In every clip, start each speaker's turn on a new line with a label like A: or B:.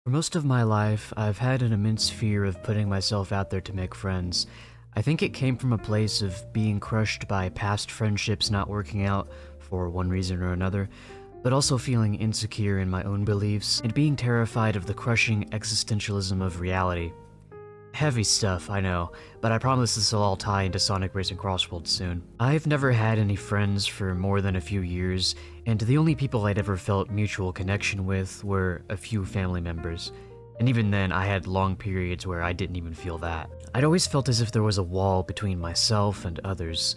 A: For most of my life, I've had an immense fear of putting myself out there to make friends. I think it came from a place of being crushed by past friendships not working out for one reason or another, but also feeling insecure in my own beliefs and being terrified of the crushing existentialism of reality. Heavy stuff, I know, but I promise this will all tie into Sonic Racing Crossworlds soon. I've never had any friends for more than a few years, and the only people I'd ever felt mutual connection with were a few family members. And even then, I had long periods where I didn't even feel that. I'd always felt as if there was a wall between myself and others.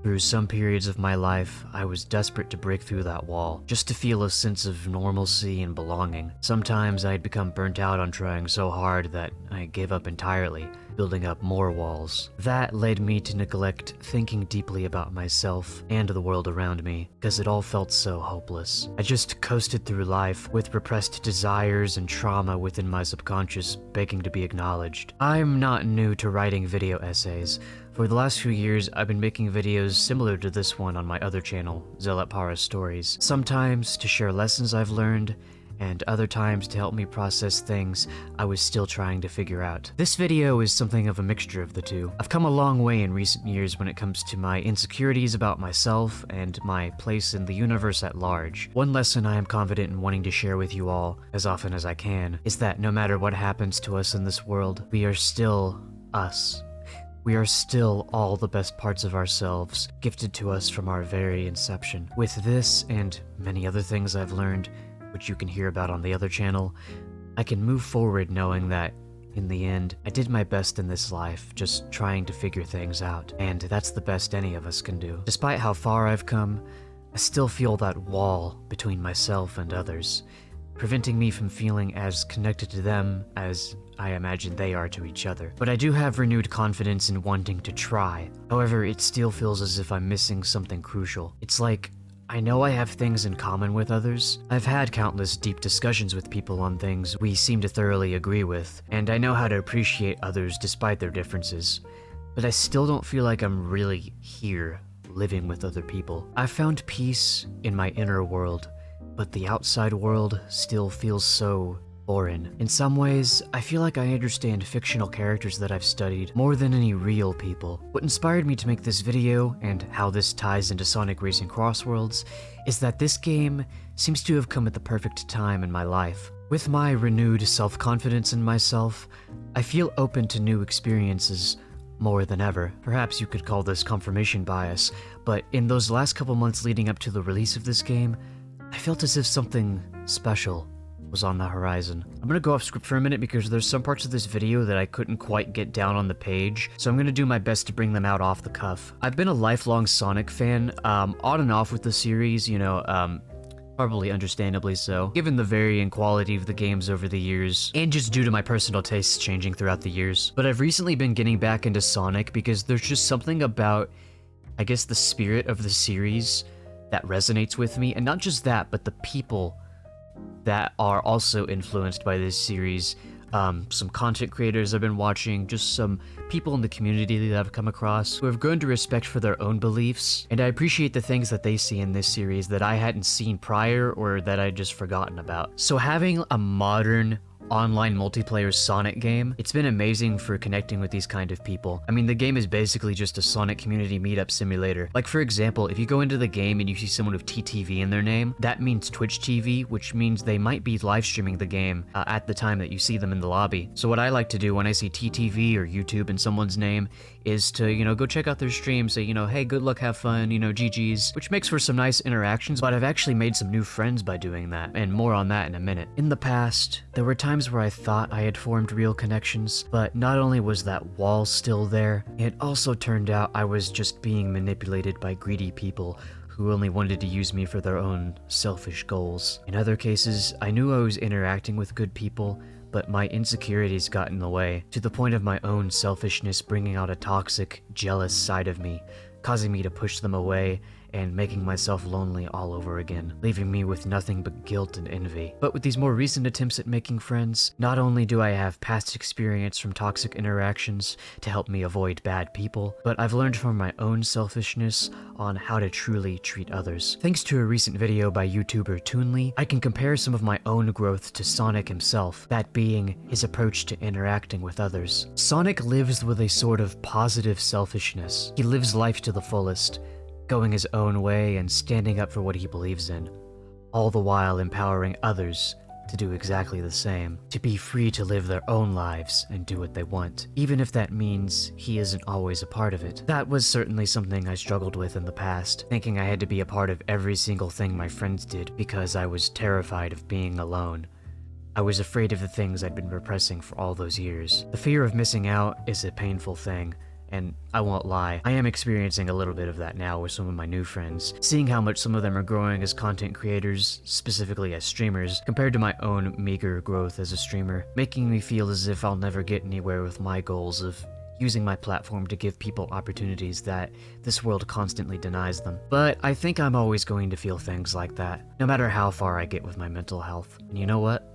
A: Through some periods of my life, I was desperate to break through that wall, just to feel a sense of normalcy and belonging. Sometimes I'd become burnt out on trying so hard that I gave up entirely, building up more walls. That led me to neglect thinking deeply about myself and the world around me, because it all felt so hopeless. I just coasted through life with repressed desires and trauma within my subconscious begging to be acknowledged. I'm not new to writing video essays. For the last few years, I've been making videos similar to this one on my other channel, ZealotPara Stories. Sometimes to share lessons I've learned, and other times to help me process things I was still trying to figure out. This video is something of a mixture of the two. I've come a long way in recent years when it comes to my insecurities about myself and my place in the universe at large. One lesson I am confident in wanting to share with you all, as often as I can, is that no matter what happens to us in this world, we are still us. We are still all the best parts of ourselves, gifted to us from our very inception. With this and many other things I've learned, which you can hear about on the other channel, I can move forward knowing that, in the end, I did my best in this life, just trying to figure things out, and that's the best any of us can do. Despite how far I've come, I still feel that wall between myself and others, preventing me from feeling as connected to them as I imagine they are to each other. But I do have renewed confidence in wanting to try. However, it still feels as if I'm missing something crucial. It's like, I know I have things in common with others. I've had countless deep discussions with people on things we seem to thoroughly agree with, and I know how to appreciate others despite their differences. But I still don't feel like I'm really here, living with other people. I've found peace in my inner world, but the outside world still feels so foreign. In some ways, I feel like I understand fictional characters that I've studied more than any real people. What inspired me to make this video, and how this ties into Sonic Racing Crossworlds, is that this game seems to have come at the perfect time in my life. With my renewed self-confidence in myself, I feel open to new experiences more than ever. Perhaps you could call this confirmation bias, but in those last couple months leading up to the release of this game, I felt as if something special was on the horizon. I'm gonna go off script for a minute because there's some parts of this video that I couldn't quite get down on the page, so I'm gonna do my best to bring them out off the cuff. I've been a lifelong Sonic fan, on and off with the series, probably understandably so, given the varying quality of the games over the years, and just due to my personal tastes changing throughout the years. But I've recently been getting back into Sonic because there's just something about, I guess, the spirit of the series that resonates with me, and not just that, but the people that are also influenced by this series. Some content creators I've been watching, just some people in the community that I've come across who have grown to respect for their own beliefs, and I appreciate the things that they see in this series that I hadn't seen prior or that I'd just forgotten about. So having a modern online multiplayer Sonic game, it's been amazing for connecting with these kind of people. I mean, the game is basically just a Sonic community meetup simulator. Like, for example, if you go into the game and you see someone with TTV in their name, that means Twitch TV, which means they might be live streaming the game at the time that you see them in the lobby. So what I like to do when I see TTV or YouTube in someone's name is to, go check out their stream, say, hey, good luck, have fun, GG's, which makes for some nice interactions, but I've actually made some new friends by doing that, and more on that in a minute. In the past, there were times where I thought I had formed real connections, but not only was that wall still there, it also turned out I was just being manipulated by greedy people who only wanted to use me for their own selfish goals. In other cases, I knew I was interacting with good people, but my insecurities got in the way, to the point of my own selfishness bringing out a toxic, jealous side of me, causing me to push them away and making myself lonely all over again, leaving me with nothing but guilt and envy. But with these more recent attempts at making friends, not only do I have past experience from toxic interactions to help me avoid bad people, but I've learned from my own selfishness on how to truly treat others. Thanks to a recent video by YouTuber Toonly, I can compare some of my own growth to Sonic himself, that being his approach to interacting with others. Sonic lives with a sort of positive selfishness. He lives life to the fullest, going his own way and standing up for what he believes in, all the while empowering others to do exactly the same, to be free to live their own lives and do what they want, even if that means he isn't always a part of it. That was certainly something I struggled with in the past, thinking I had to be a part of every single thing my friends did because I was terrified of being alone. I was afraid of the things I'd been repressing for all those years. The fear of missing out is a painful thing, and I won't lie, I am experiencing a little bit of that now with some of my new friends, seeing how much some of them are growing as content creators, specifically as streamers, compared to my own meager growth as a streamer, making me feel as if I'll never get anywhere with my goals of using my platform to give people opportunities that this world constantly denies them. But I think I'm always going to feel things like that, no matter how far I get with my mental health. And you know what?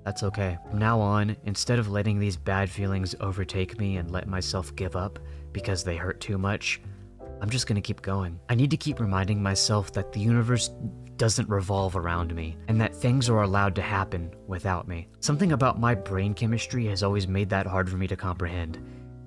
A: That's okay. From now on, instead of letting these bad feelings overtake me and let myself give up because they hurt too much, I'm just gonna keep going. I need to keep reminding myself that the universe doesn't revolve around me, and that things are allowed to happen without me. Something about my brain chemistry has always made that hard for me to comprehend.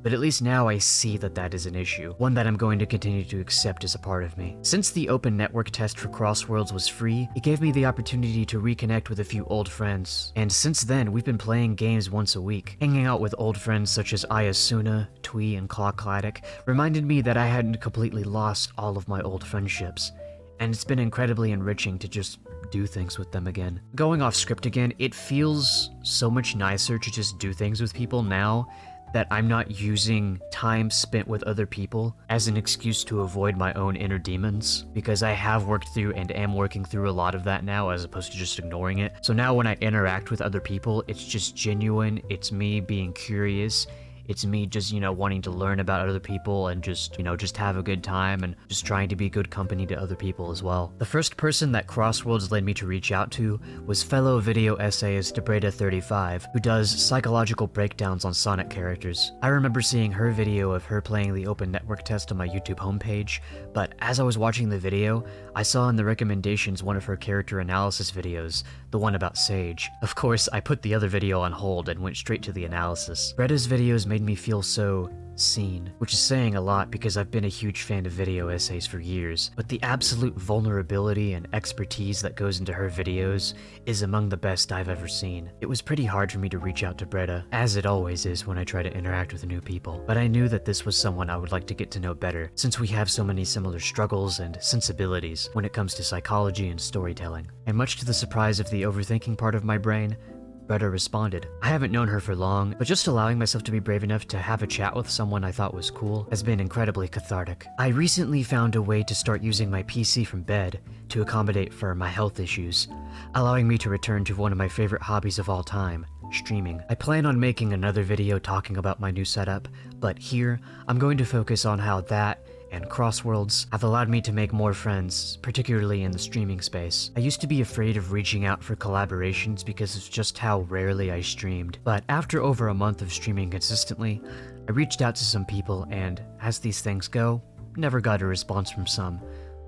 A: But at least now I see that that is an issue, one that I'm going to continue to accept as a part of me. Since the open network test for Crossworlds was free, it gave me the opportunity to reconnect with a few old friends. And since then, we've been playing games once a week. Hanging out with old friends such as Ayasuna, Twee, and Clawcladdick reminded me that I hadn't completely lost all of my old friendships. And it's been incredibly enriching to just do things with them again. Going off script again, it feels so much nicer to just do things with people now that I'm not using time spent with other people as an excuse to avoid my own inner demons, because I have worked through and am working through a lot of that now as opposed to just ignoring it. So now when I interact with other people, it's just genuine, it's me being curious, it's me just, wanting to learn about other people and just have a good time and just trying to be good company to other people as well. The first person that Crossworlds led me to reach out to was fellow video essayist Debreda35, who does psychological breakdowns on Sonic characters. I remember seeing her video of her playing the open network test on my YouTube homepage, but as I was watching the video, I saw in the recommendations one of her character analysis videos, the one about Sage. Of course, I put the other video on hold and went straight to the analysis. Breda's videos made me feel so seen, which is saying a lot because I've been a huge fan of video essays for years, but the absolute vulnerability and expertise that goes into her videos is among the best I've ever seen. It was pretty hard for me to reach out to Breda, as it always is when I try to interact with new people, but I knew that this was someone I would like to get to know better, since we have so many similar struggles and sensibilities when it comes to psychology and storytelling. And much to the surprise of the overthinking part of my brain, Breda responded. I haven't known her for long, but just allowing myself to be brave enough to have a chat with someone I thought was cool has been incredibly cathartic. I recently found a way to start using my PC from bed to accommodate for my health issues, allowing me to return to one of my favorite hobbies of all time, streaming. I plan on making another video talking about my new setup, but here I'm going to focus on how that and Crossworlds have allowed me to make more friends, particularly in the streaming space. I used to be afraid of reaching out for collaborations because of just how rarely I streamed, but after over a month of streaming consistently, I reached out to some people and, as these things go, never got a response from some.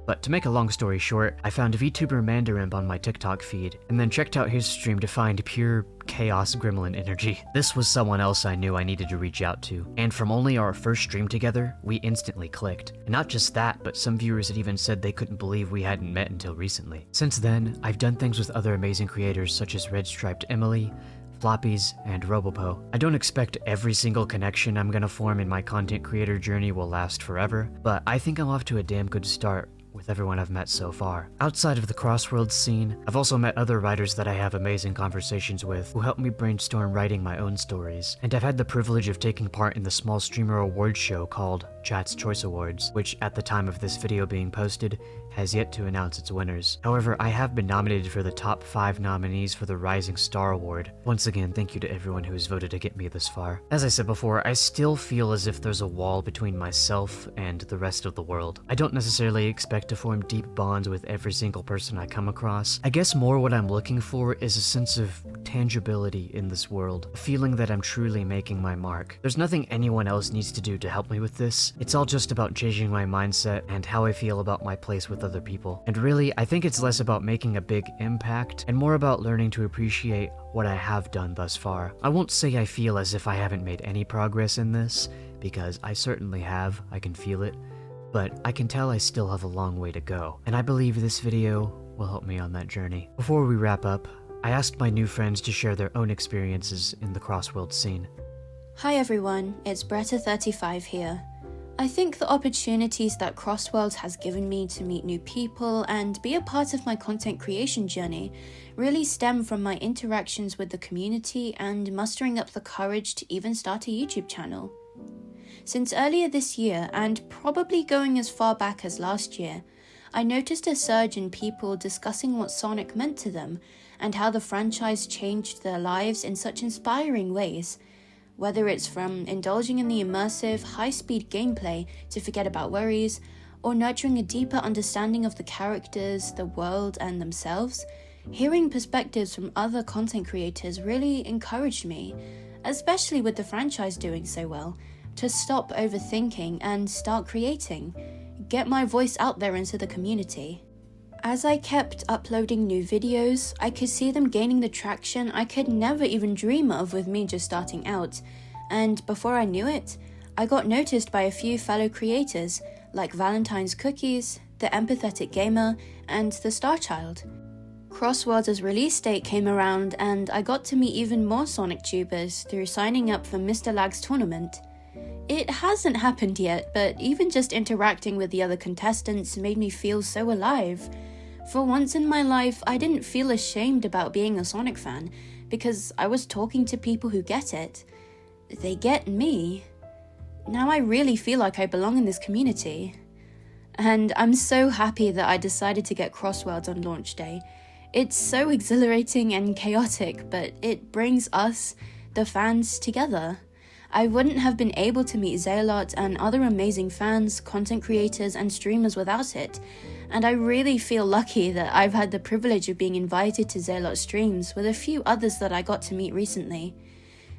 A: But to make a long story short, I found VTuber Mandarin on my TikTok feed, and then checked out his stream to find pure chaos gremlin energy. This was someone else I knew I needed to reach out to, and from only our first stream together, we instantly clicked. And not just that, but some viewers had even said they couldn't believe we hadn't met until recently. Since then, I've done things with other amazing creators such as Red Striped Emily, Floppies, and Robopo. I don't expect every single connection I'm gonna form in my content creator journey will last forever, but I think I'm off to a damn good start with everyone I've met so far. Outside of the Crossworlds scene, I've also met other writers that I have amazing conversations with who help me brainstorm writing my own stories, and I've had the privilege of taking part in the small streamer awards show called Chat's Choice Awards, which at the time of this video being posted has yet to announce its winners. However, I have been nominated for the top 5 nominees for the Rising Star Award. Once again, thank you to everyone who has voted to get me this far. As I said before, I still feel as if there's a wall between myself and the rest of the world. I don't necessarily expect to form deep bonds with every single person I come across. I guess more what I'm looking for is a sense of tangibility in this world, a feeling that I'm truly making my mark. There's nothing anyone else needs to do to help me with this. It's all just about changing my mindset and how I feel about my place with other people. And really, I think it's less about making a big impact and more about learning to appreciate what I have done thus far. I won't say I feel as if I haven't made any progress in this, because I certainly have, I can feel it, but I can tell I still have a long way to go, and I believe this video will help me on that journey. Before we wrap up, I asked my new friends to share their own experiences in the Crossworlds scene.
B: Hi everyone, it's Bretta35 here. I think the opportunities that Crossworlds has given me to meet new people and be a part of my content creation journey really stem from my interactions with the community and mustering up the courage to even start a YouTube channel. Since earlier this year, and probably going as far back as last year, I noticed a surge in people discussing what Sonic meant to them and how the franchise changed their lives in such inspiring ways. Whether it's from indulging in the immersive, high-speed gameplay to forget about worries, or nurturing a deeper understanding of the characters, the world, and themselves, hearing perspectives from other content creators really encouraged me, especially with the franchise doing so well, to stop overthinking and start creating, get my voice out there into the community. As I kept uploading new videos, I could see them gaining the traction I could never even dream of with me just starting out, and before I knew it, I got noticed by a few fellow creators like Valentine's Cookies, The Empathetic Gamer, and The Star Child. Crossworlds' release date came around and I got to meet even more Sonic tubers through signing up for Mr. Lag's tournament. It hasn't happened yet, but even just interacting with the other contestants made me feel so alive. For once in my life, I didn't feel ashamed about being a Sonic fan, because I was talking to people who get it. They get me. Now I really feel like I belong in this community. And I'm so happy that I decided to get Crossworlds on launch day. It's so exhilarating and chaotic, but it brings us, the fans, together. I wouldn't have been able to meet Zealot and other amazing fans, content creators, and streamers without it, and I really feel lucky that I've had the privilege of being invited to Zealot streams with a few others that I got to meet recently.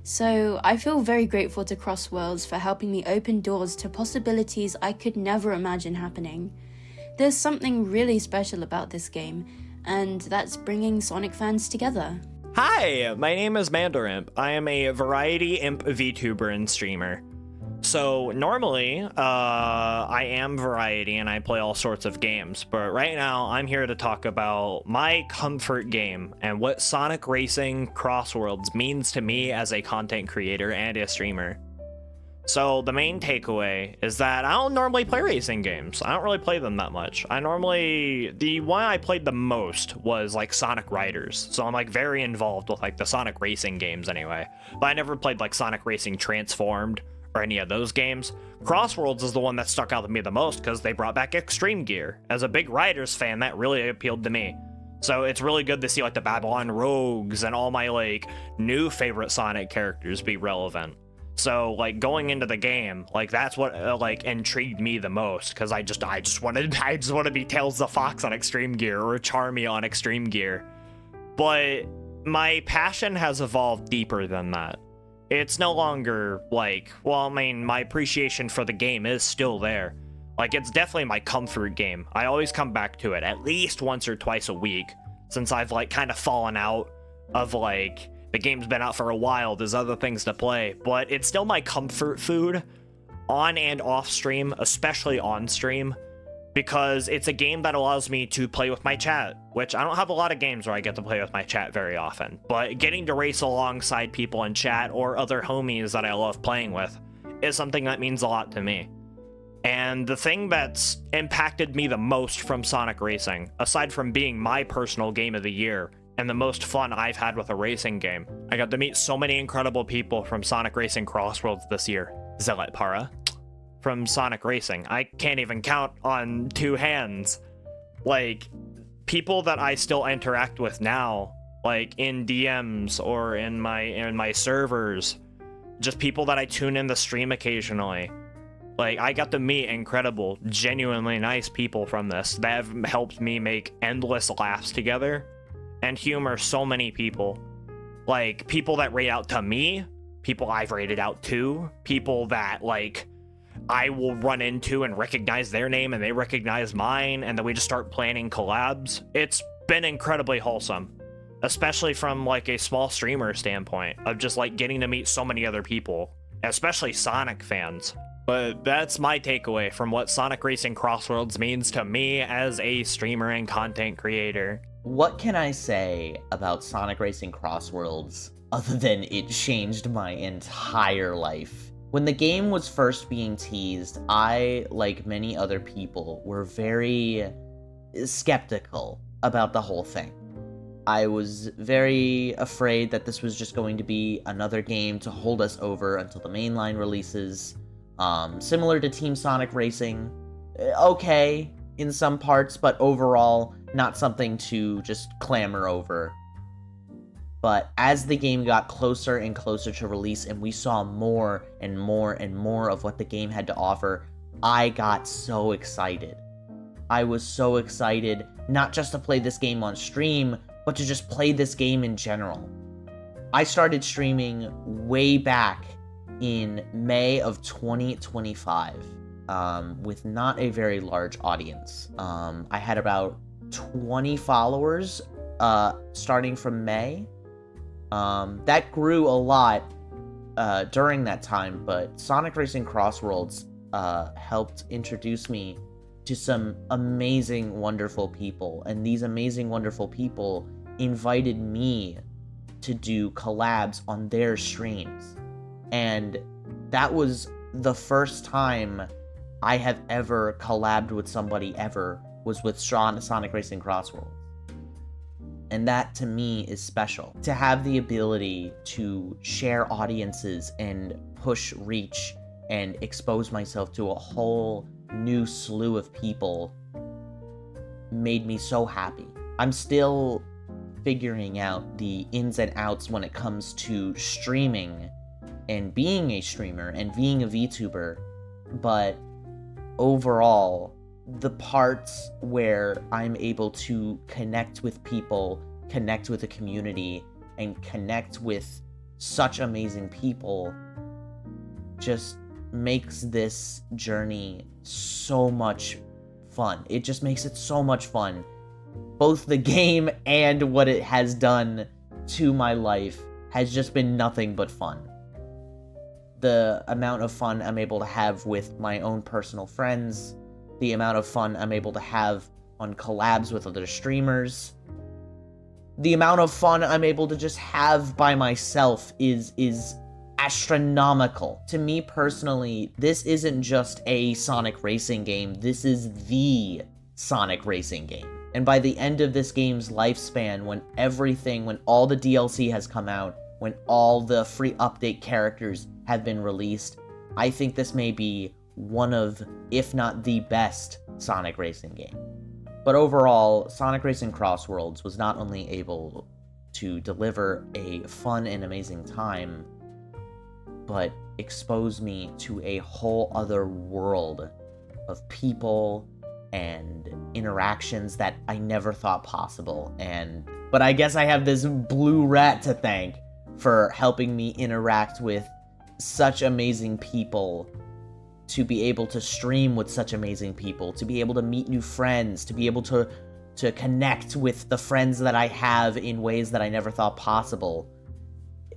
B: So I feel very grateful to Crossworlds for helping me open doors to possibilities I could never imagine happening. There's something really special about this game, and that's bringing Sonic fans together.
C: Hi, my name is Mandarimp. I am a variety imp VTuber and streamer. So normally, I am variety and I play all sorts of games, but right now I'm here to talk about my comfort game and what Sonic Racing Crossworlds means to me as a content creator and a streamer. So the main takeaway is that I don't normally play racing games. I don't really play them that much. The one I played the most was like Sonic Riders. So I'm like very involved with like the Sonic Racing games anyway. But I never played like Sonic Racing Transformed or any of those games. Crossworlds is the one that stuck out to me the most because they brought back Extreme Gear. As a big Riders fan, that really appealed to me. So it's really good to see like the Babylon Rogues and all my like new favorite Sonic characters be relevant. So like going into the game, like that's what like intrigued me the most, because I just want to be Tails the Fox on Extreme Gear or Charmy on Extreme Gear. But my passion has evolved deeper than that. It's no longer like, well, I mean, my appreciation for the game is still there. Like, it's definitely my comfort game. I always come back to it at least once or twice a week, since I've like kind of fallen out of like, the game's been out for a while, there's other things to play, but it's still my comfort food on and off stream, especially on stream, because it's a game that allows me to play with my chat, which I don't have a lot of games where I get to play with my chat very often, but getting to race alongside people in chat or other homies that I love playing with is something that means a lot to me. And the thing that's impacted me the most from Sonic Racing, aside from being my personal game of the year and the most fun I've had with a racing game, I got to meet so many incredible people from Sonic Racing Crossworlds this year. ZealotPara from Sonic Racing. I can't even count on two hands. like people that I still interact with now, like in DMs or in my servers, just people that I tune in the stream occasionally. Like, I got to meet incredible, genuinely nice people from this that have helped me make endless laughs together and humor so many people. Like, people that rate out to me, people I've rated out to, people that, like, I will run into and recognize their name and they recognize mine, and then we just start planning collabs. It's been incredibly wholesome, especially from, like, a small streamer standpoint of just, like, getting to meet so many other people, especially Sonic fans. But that's my takeaway from what Sonic Racing Crossworlds means to me as a streamer and content creator.
D: What can I say about Sonic Racing Crossworlds other than it changed my entire life? When the game was first being teased, I, like many other people, were very skeptical about the whole thing. I was very afraid that this was just going to be another game to hold us over until the mainline releases. Similar to Team Sonic Racing, okay in some parts, but overall not something to just clamor over. But as the game got closer and closer to release and we saw more and more and more of what the game had to offer, I got so excited. I was so excited not just to play this game on stream, but to just play this game in general. I started streaming way back in May of 2025, with not a very large audience. I had about 20 followers starting from May. That grew a lot during that time, but Sonic Racing Crossworlds helped introduce me to some amazing, wonderful people, and these amazing, wonderful people invited me to do collabs on their streams. And that was the first time I have ever collabed with somebody ever, was with Sonic Racing Crossworlds. And that, to me, is special. To have the ability to share audiences and push reach and expose myself to a whole new slew of people made me so happy. I'm still figuring out the ins and outs when it comes to streaming and being a streamer and being a VTuber, but overall, the parts where I'm able to connect with people, connect with a community, and connect with such amazing people just makes this journey so much fun. It just makes it so much fun. Both the game and what it has done to my life has just been nothing but fun. The amount of fun I'm able to have with my own personal friends, the amount of fun I'm able to have on collabs with other streamers, the amount of fun I'm able to just have by myself is astronomical. To me personally, this isn't just a Sonic Racing game, this is the Sonic Racing game. And by the end of this game's lifespan, when all the DLC has come out, when all the free update characters have been released, I think this may be one of, if not the best, Sonic Racing game. But overall, Sonic Racing Crossworlds was not only able to deliver a fun and amazing time, but expose me to a whole other world of people and interactions that I never thought possible. But I guess I have this blue rat to thank for helping me interact with such amazing people, to be able to stream with such amazing people, to be able to meet new friends, to be able to connect with the friends that I have in ways that I never thought possible.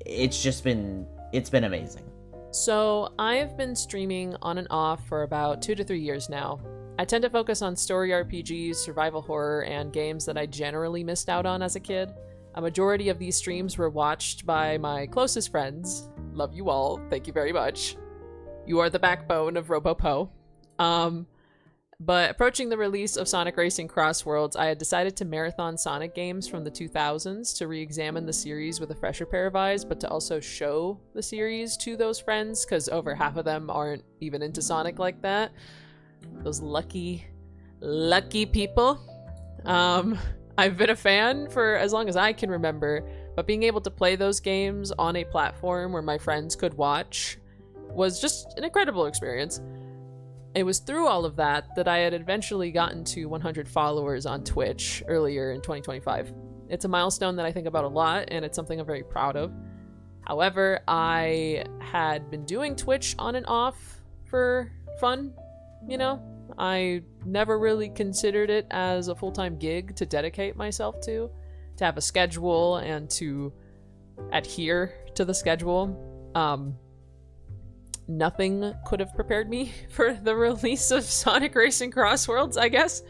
D: It's been amazing.
E: So I've been streaming on and off for about 2 to 3 years now. I tend to focus on story RPGs, survival horror, and games that I generally missed out on as a kid. A majority of these streams were watched by my closest friends. Love you all. Thank you very much. You are the backbone of RoboPo. But approaching the release of Sonic Racing Crossworlds, I had decided to marathon Sonic games from the 2000s to re-examine the series with a fresher pair of eyes, but to also show the series to those friends, because over half of them aren't even into Sonic like that. Those lucky people. I've been a fan for as long as I can remember, but being able to play those games on a platform where my friends could watch was just an incredible experience. It was through all of that that I had eventually gotten to 100 followers on Twitch earlier in 2025. It's a milestone that I think about a lot, and it's something I'm very proud of. However, I had been doing Twitch on and off for fun, you know? I never really considered it as a full-time gig to dedicate myself to have a schedule and to adhere to the schedule. Nothing could have prepared me for the release of Sonic Racing Crossworlds, I guess.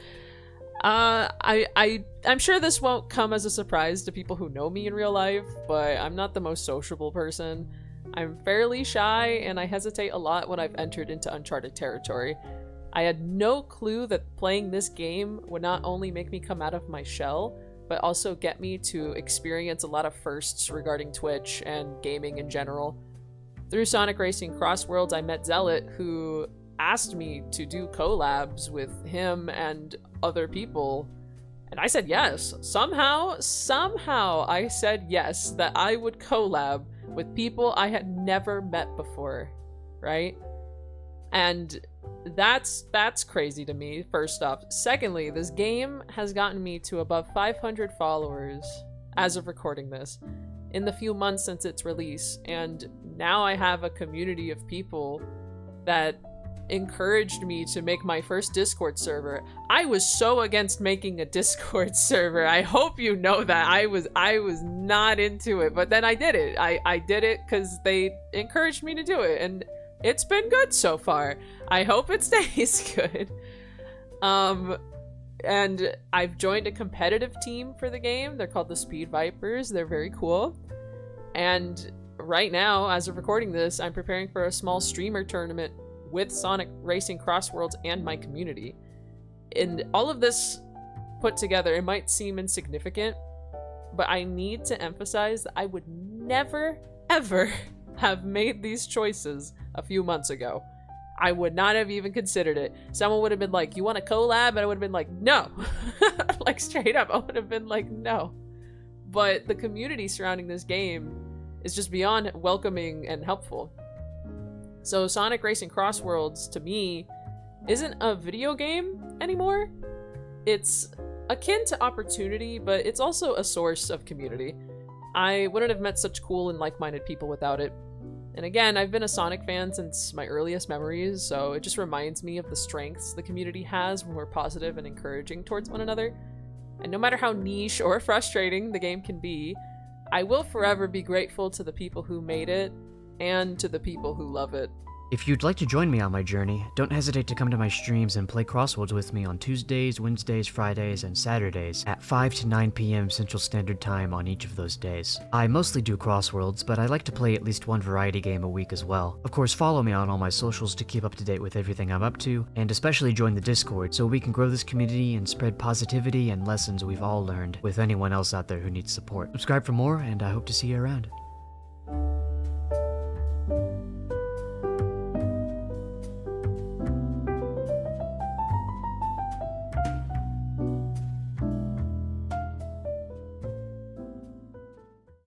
E: I'm sure this won't come as a surprise to people who know me in real life, but I'm not the most sociable person. I'm fairly shy, and I hesitate a lot when I've entered into uncharted territory. I had no clue that playing this game would not only make me come out of my shell, but also get me to experience a lot of firsts regarding Twitch and gaming in general. Through Sonic Racing Crossworlds, I met Zealot, who asked me to do collabs with him and other people, and I said yes. Somehow I said yes, that I would collab with people I had never met before, right? And that's crazy to me, first off. Secondly, this game has gotten me to above 500 followers as of recording this in the few months since its release, and now I have a community of people that encouraged me to make my first Discord server. I was so against making a Discord server. I hope you know that. I was not into it, but then I did it. I did it because they encouraged me to do it, and it's been good so far. I hope it stays good. And I've joined a competitive team for the game. They're called the Speed Vipers. They're very cool. And right now, as of recording this, I'm preparing for a small streamer tournament with Sonic Racing Crossworlds and my community. And all of this put together, it might seem insignificant, but I need to emphasize that I would never, ever have made these choices a few months ago. I would not have even considered it. Someone would have been like, "You want a collab?" And I would have been like, "No." Like, straight up, I would have been like, "No." But the community surrounding this game is just beyond welcoming and helpful. So Sonic Racing Crossworlds, to me, isn't a video game anymore. It's akin to opportunity, but it's also a source of community. I wouldn't have met such cool and like-minded people without it. And again, I've been a Sonic fan since my earliest memories, so it just reminds me of the strengths the community has when we're positive and encouraging towards one another. And no matter how niche or frustrating the game can be, I will forever be grateful to the people who made it and to the people who love it.
A: If you'd like to join me on my journey, don't hesitate to come to my streams and play Crossworlds with me on Tuesdays, Wednesdays, Fridays, and Saturdays at 5 to 9 p.m. Central Standard Time on each of those days. I mostly do Crossworlds, but I like to play at least one variety game a week as well. Of course, follow me on all my socials to keep up to date with everything I'm up to, and especially join the Discord so we can grow this community and spread positivity and lessons we've all learned with anyone else out there who needs support. Subscribe for more, and I hope to see you around.